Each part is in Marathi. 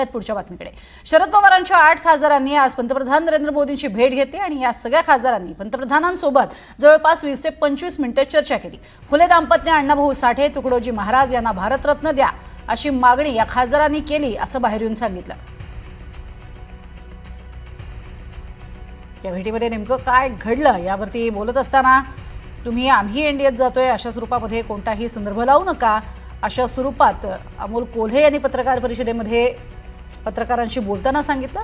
पुढच्या बातमीकडे. शरद पवारांच्या 8 खासदारांनी आज पंतप्रधान नरेंद्र मोदींची भेट घेतली आणि या सगळ्या खासदारांनी पंतप्रधानांसोबत जवळपास 20 ते 25 मिनिटे चर्चा केली. फुले दाम्पत्य, अण्णाभाऊ साठे, तुकडोजी महाराज यांना भारतरत्न द्या अशी मागणी या खासदारांनी केली असं बाहेर येऊन सांगितलं. या भेटीमध्ये नेमकं काय घडलं यावरती बोलत असताना तुम्ही आम्ही एनडीएत जातोय अशा स्वरूपामध्ये कोणताही संदर्भ लावू नका अशा स्वरूपात अमोल कोल्हे यांनी पत्रकार परिषदेमध्ये पत्रकारांशी बोलताना सांगितलं.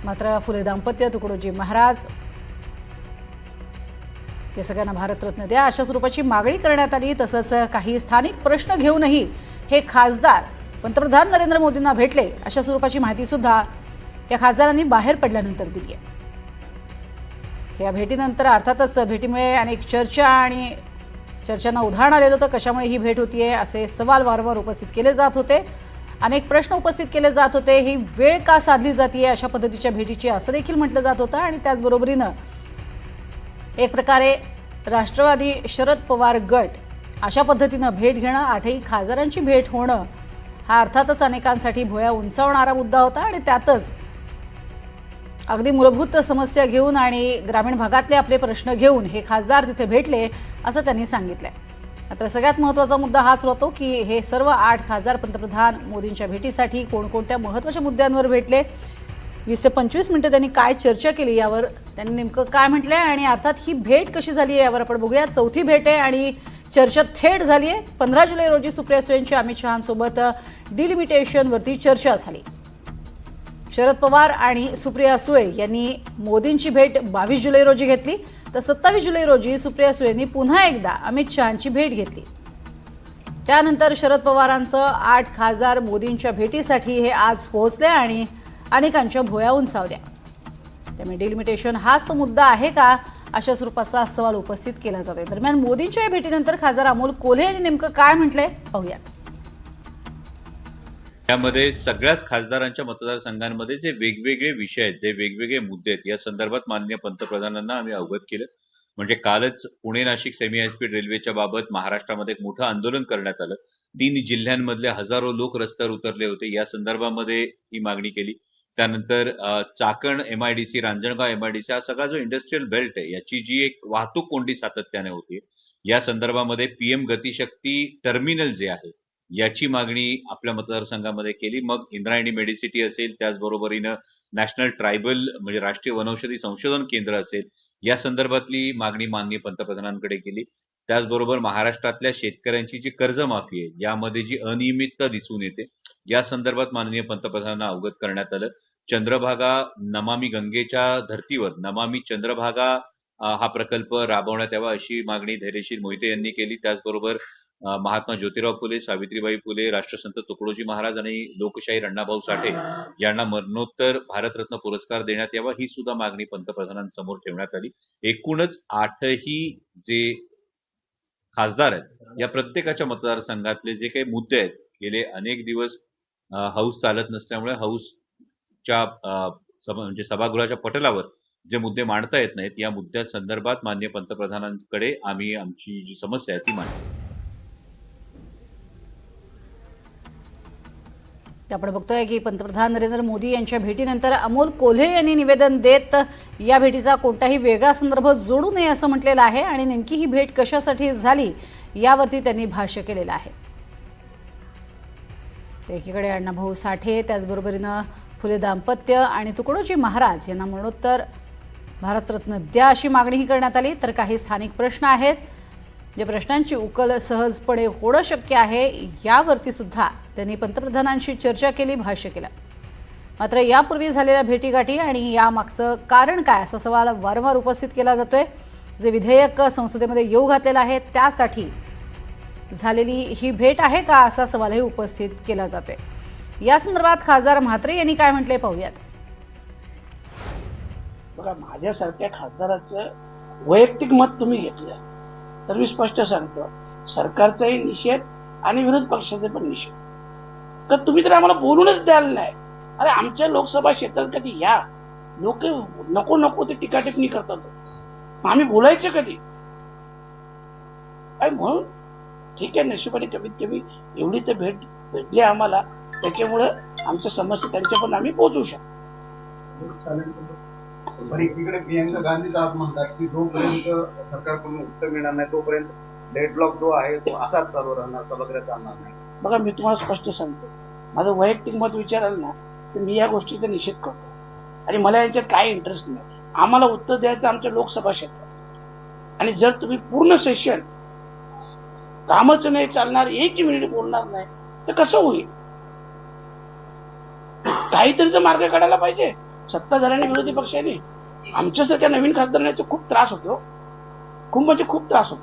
मात्र फुले दाम्पत्य, तुकडोजी महाराज या सगळ्यांना भारतरत्न द्या अशा स्वरूपाची मागणी करण्यात आली. तसंच काही स्थानिक प्रश्न घेऊनही हे खासदार पंतप्रधान नरेंद्र मोदींना भेटले अशा स्वरूपाची माहिती सुद्धा या खासदारांनी बाहेर पडल्यानंतर दिली आहे. या भेटीनंतर अर्थातच भेटीमुळे अनेक चर्चा आणि चर्चांना उधाण आलेलं होतं. कशामुळे ही भेट होतीये असे सवाल वारंवार उपस्थित केले जात होते. अनेक प्रश्न उपस्थित केले जात होते. ही वेळ का साधली जाते अशा पद्धतीच्या भेटीची असं देखील म्हटलं जात होतं. आणि त्याचबरोबरीनं एक प्रकारे राष्ट्रवादी शरद पवार गट अशा पद्धतीनं भेट घेणं, 8ही खासदारांची भेट होणं हा अर्थातच अनेकांसाठी भुवया उंचावणारा मुद्दा होता. आणि त्यातच अगदी मूलभूत समस्या घेऊन आणि ग्रामीण भागातले आपले प्रश्न घेऊन हे खासदार तिथे भेटले असं त्यांनी सांगितलंय. मात्र सगळ्यात महत्त्वाचा मुद्दा हाच होतो की हे सर्व 8 खासदार पंतप्रधान मोदींच्या भेटीसाठी कोणकोणत्या महत्त्वाच्या मुद्द्यांवर भेटले, 20 ते 25 मिनिटं त्यांनी काय चर्चा केली यावर त्यांनी नेमकं काय म्हटलंय आणि अर्थात ही भेट कशी झाली आहे यावर आपण बघूया. चौथी भेट आहे आणि चर्चा थेट झाली आहे. 15 जुलै रोजी सुप्रिया सुळेंची अमित शहांसोबत डिलिमिटेशनवरती चर्चा झाली. शरद पवार आणि सुप्रिया सुळे यांनी मोदींची भेट 22 जुलै रोजी घेतली. तर 27 जुलै रोजी सुप्रिया सुळेंनी पुन्हा एकदा अमित शहांची भेट घेतली. त्यानंतर शरद पवारांचं 8 खासदार मोदींच्या भेटीसाठी हे आज पोहोचले आणि अनेकांच्या भुवया उंचावल्या. त्यामुळे डिलिमिटेशन हाच तो मुद्दा आहे का अशा स्वरूपाचा सवाल उपस्थित केला जातोय. दरम्यान मोदींच्या या भेटीनंतर खासदार अमोल कोल्हे यांनी नेमकं काय म्हटलंय पाहूयात. यामध्ये सगळ्याच खासदारांच्या मतदारसंघांमध्ये जे वेगवेगळे विषय आहेत, जे वेगवेगळे मुद्दे आहेत या संदर्भात माननीय पंतप्रधानांना आम्ही अवगत केलं. म्हणजे कालच पुणे नाशिक सेमी हायस्पीड रेल्वेच्या बाबत महाराष्ट्रामध्ये एक मोठं आंदोलन करण्यात आलं. 3 जिल्ह्यांमधले हजारो लोक रस्त्यावर उतरले होते. या संदर्भामध्ये ही मागणी केली. त्यानंतर चाकण एमआयडीसी, रांजणगाव एमआयडीसी हा सगळा जो इंडस्ट्रियल बेल्ट आहे याची जी एक वाहतूक कोंडी सातत्याने होती या संदर्भामध्ये पीएम गतिशक्ती टर्मिनल जे आहे याची मागणी आपल्या मतदारसंघामध्ये केली. मग इंद्रायणी मेडिसिटी असेल, त्याचबरोबरीनं नॅशनल ट्रायबल म्हणजे राष्ट्रीय वनौषधी संशोधन केंद्र असेल या संदर्भातली मागणी माननीय पंतप्रधानांकडे केली. त्याचबरोबर महाराष्ट्रातल्या शेतकऱ्यांची जी कर्जमाफी आहे यामध्ये जी अनियमितता दिसून येते या संदर्भात माननीय पंतप्रधानांना अवगत करण्यात आलं. चंद्रभागा नमामि गंगेच्या धर्तीवर नमामि चंद्रभागा हा प्रकल्प राबवण्यात यावा अशी मागणी धैर्यशील मोहिते यांनी केली. त्याचबरोबर महात्मा ज्योतिराव फुले, सावित्रीबाई फुले, राष्ट्रसंत तुकडोजी महाराज आणि लोकशाहीर अण्णाभाऊ साठे यांना मरणोत्तर भारतरत्न पुरस्कार देण्यात यावा ही सुद्धा मागणी पंतप्रधानांसमोर ठेवण्यात आली. एकूणच 8ही जे खासदार आहेत या प्रत्येकाच्या मतदारसंघातले जे काही मुद्दे आहेत गेले अनेक दिवस हाऊस चालत नसल्यामुळे हाऊसच्या म्हणजे सभागृहाच्या पटलावर जे मुद्दे मांडता येत नाहीत या मुद्द्या संदर्भात माननीय पंतप्रधानांकडे आम्ही आमची जी समस्या आहे ती मांडली. आपण बघतोय की पंतप्रधान नरेंद्र मोदी यांच्या भेटीनंतर अमोल कोल्हे यांनी निवेदन देत या भेटीचा कोणताही वेगळा संदर्भ जोडू नये असं म्हटलेलं आहे आणि नेमकी ही भेट कशासाठी झाली यावरती त्यांनी भाष्य केलेलं आहे. एकीकडे अण्णाभाऊ साठे, त्याचबरोबरीनं फुले दाम्पत्य आणि तुकडोजी महाराज यांना मरणोत्तर भारतरत्न द्या अशी मागणीही करण्यात आली. तर काही स्थानिक प्रश्न आहेत ज्या प्रश्नांची उकल सहजपणे होणं शक्य आहे यावरती सुद्धा त्यांनी पंतप्रधानांशी चर्चा केली, भाष्य केलं. मात्र यापूर्वी झालेल्या भेटीगाठी आणि यामागचं कारण काय असा सवाल वारंवार उपस्थित केला जातोय. जे विधेयक संसदेमध्ये येऊ घातलेलं आहे त्यासाठी झालेली ही भेट आहे का असा सवालही उपस्थित केला जातोय. या संदर्भात खासदार म्हात्रे यांनी काय म्हटले पाहूयात. बघा, माझ्यासारख्या खासदाराचं वैयक्तिक मत तुम्ही घेतलं तर मी स्पष्ट सांगतो, सरकारचाही निषेध आणि विरोध पक्षाचे पण निषेध. तर तुम्ही तर आम्हाला बोलूनच द्याल नाही. अरे आमच्या लोकसभा क्षेत्रात कधी या, लोक नको नको ते टीका टिप्पणी करतात, आम्ही बोलायचं कधी. आणि म्हणून ठीक आहे, नशिबाने कमीत कमी एवढी तर भेटली आम्हाला. त्याच्यामुळं आमच्या समस्या त्यांच्या पण आम्ही पोहोचवू शकतो. पण एकीकडे प्रियंका गांधीच आज म्हणतात की जोपर्यंत सरकारकडून उत्तर मिळणार नाही तोपर्यंत डेडलॉक जो आहे तो असाच चालू राहणार, सभागृह चालणार नाही. बघा, मी तुम्हाला स्पष्ट सांगतो, माझं वैयक्तिक मत विचाराल ना तर मी या गोष्टीचा निषेध करतो आणि मला यांच्यात काय इंटरेस्ट नाही. आम्हाला उत्तर द्यायचं आमच्या लोकसभा क्षेत्रात, आणि जर तुम्ही पूर्ण सेशन कामच नाही चालणार, एक मिनिट बोलणार नाही तर कसं होईल? काहीतरी तर मार्ग काढायला पाहिजे सत्ताधाऱ्यांनी, विरोधी पक्षांनी. आमच्यासारख्या नवीन खासदारांचा खूप त्रास होतो, खूप म्हणजे खूप त्रास होतो.